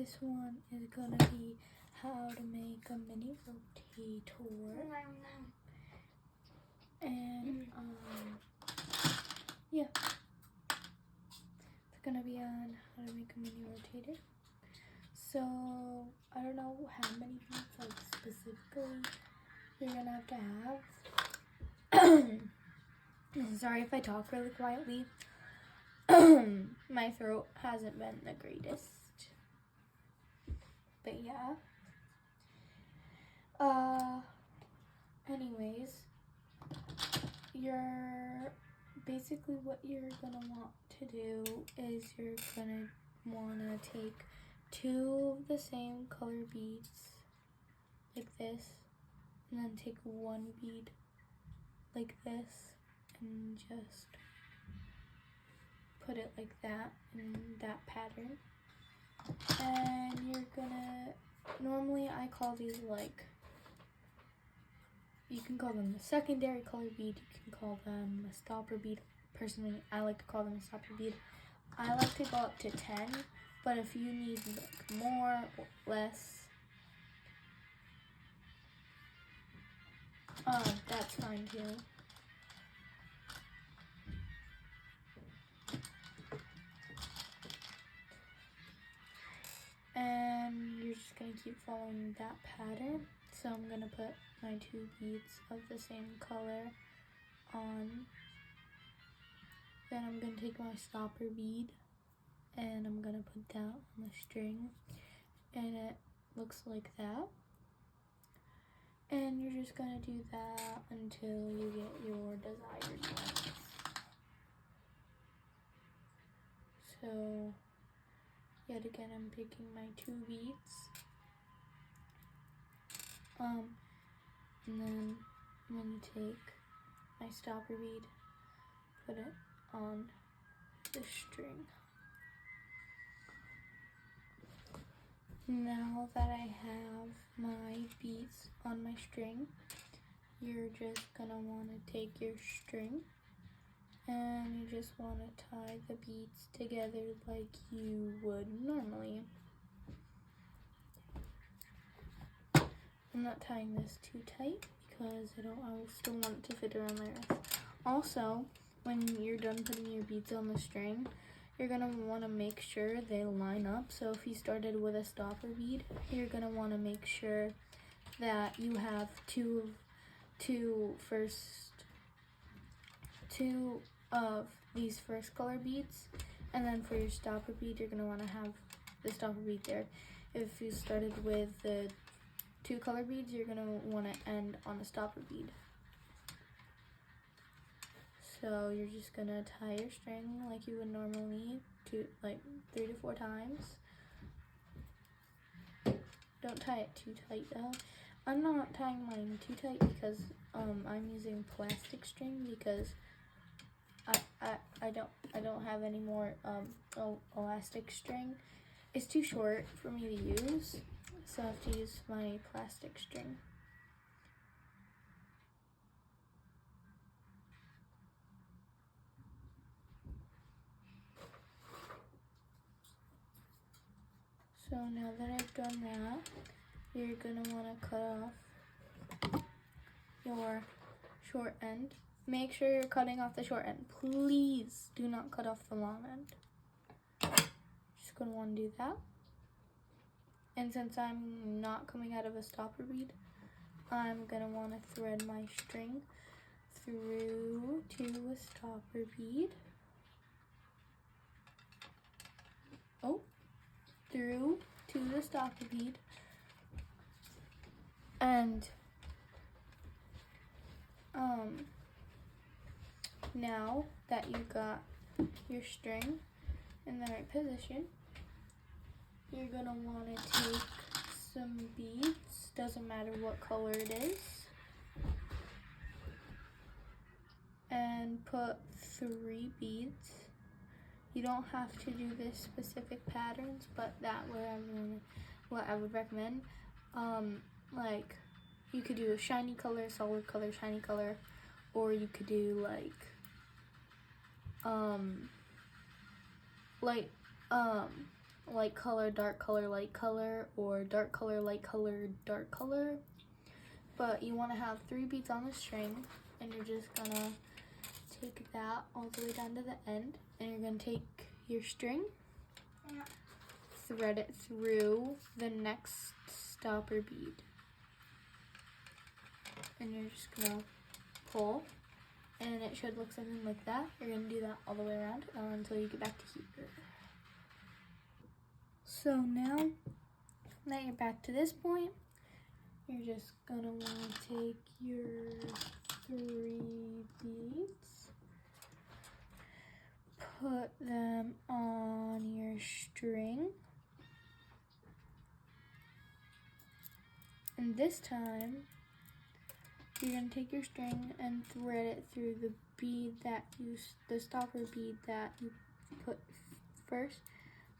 this one is gonna be how to make a mini rotator. And yeah, it's gonna be on how to make a mini rotator. So I don't know how many beads like specifically you're gonna have to have. Sorry if I talk really quietly. My throat hasn't been the greatest. But yeah. Anyways, basically what you're gonna want to do is you're gonna wanna take 2 of the same color beads like this, and then take 1 bead like this and just put it like that in that pattern. And you're gonna, normally I call these like, you can call them the secondary color bead, you can call them a stopper bead. Personally, I like to call them a stopper bead. I like to go up to 10, but if you need like more or less, that's fine too. And you're just gonna keep following that pattern. So I'm gonna put my 2 beads of the same color on. Then I'm gonna take my stopper bead and I'm gonna put that on the string, and it looks like that. And you're just gonna do that until you get your desired length. So yet again, I'm picking my 2 beads. And then I'm gonna take my stopper bead, put it on the string. Now that I have my beads on my string, you're just gonna wanna take your string and you just wanna tie the beads together like you would normally. I'm not tying this too tight because I will still want it to fit around my wrist. Also, when you're done putting your beads on the string, you're gonna wanna make sure they line up. So if you started with a stopper bead, you're gonna wanna make sure that you have two of these first color beads, and then for your stopper bead, you're gonna wanna have the stopper bead there. If you started with the 2 color beads, you're gonna wanna end on a stopper bead. So you're just gonna tie your string like you would normally, like 3 to 4 times. Don't tie it too tight though. I'm not tying mine too tight because I'm using plastic string because I don't have any more elastic string. It's too short for me to use, so I have to use my plastic string. So now that I've done that, you're gonna wanna cut off your short end. Make sure you're cutting off the short end. Please do not cut off the long end. Just gonna wanna do that. And since I'm not coming out of a stopper bead, I'm gonna wanna thread my string through to a stopper bead. Through to the stopper bead. And now that you got your string in the right position, you're gonna wanna take some beads, doesn't matter what color it is, and put 3 beads. You don't have to do this specific patterns, but that what I would recommend. Like you could do a shiny color, solid color, shiny color, or you could do like light color, dark color, light color, or dark color, light color, dark color. But you want to have 3 beads on the string, and you're just gonna take that all the way down to the end, and you're gonna take your string, thread it through the next stopper bead, and you're just gonna pull, and it should look something like that. You're gonna do that all the way around until you get back to here. So now that you're back to this point, you're just gonna want to take your 3 beads, put them on your string, and this time you're gonna take your string and thread it through the bead that the stopper bead that you put first.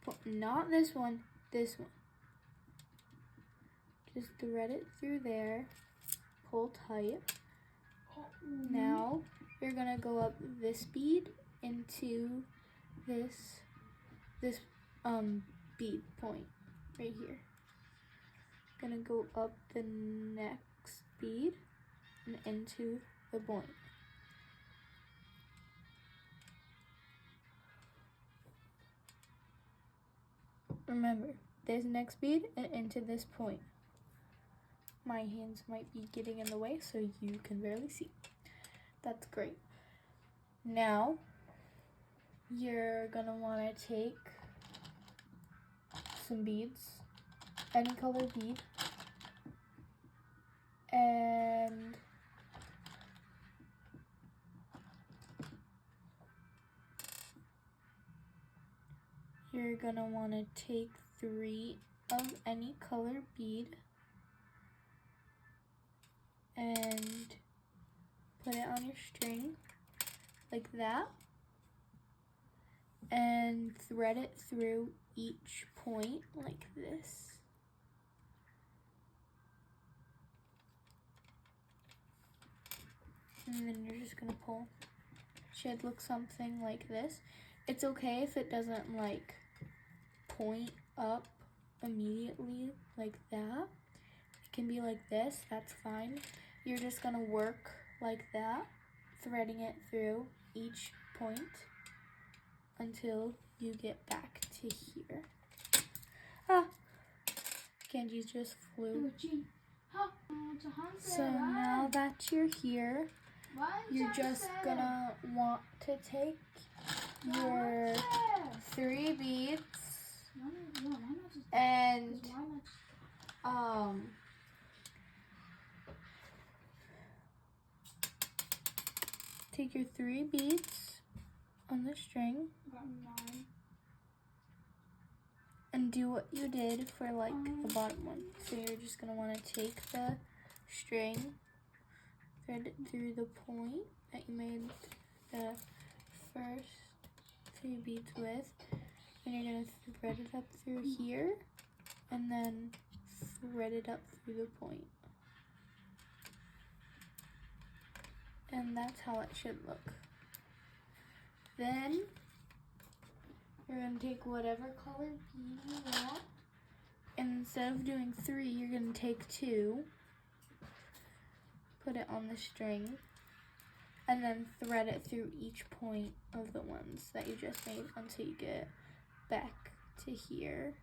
But not this one, this one. Just thread it through there, pull tight. Now you're gonna go up this bead into this bead point right here. Gonna go up the next bead and into the point. Remember, this next bead and into this point. My hands might be getting in the way, so you can barely see. That's great. Now, you're gonna wanna take some beads, any color bead, and you're gonna wanna take 3 of any color bead and put it on your string like that, and thread it through each point like this. And then you're just gonna pull. Should look something like this. It's okay if it doesn't like point up immediately like that. It can be like this, that's fine. You're just gonna work like that, threading it through each point until you get back to here. Ah, Kandi just flew. So now that you're here, you're just gonna want to take your 3 beads and take your 3 beads on the string and do what you did for like the bottom one. So you're just gonna want to take the string, thread it through the point that you made the first 2 beads with, and you're gonna thread it up through here and then thread it up through the point. And that's how it should look. Then you're gonna take whatever color bead you want, and instead of doing 3, you're gonna take 2, put it on the string, and then thread it through each point of the ones that you just made until you get back to here.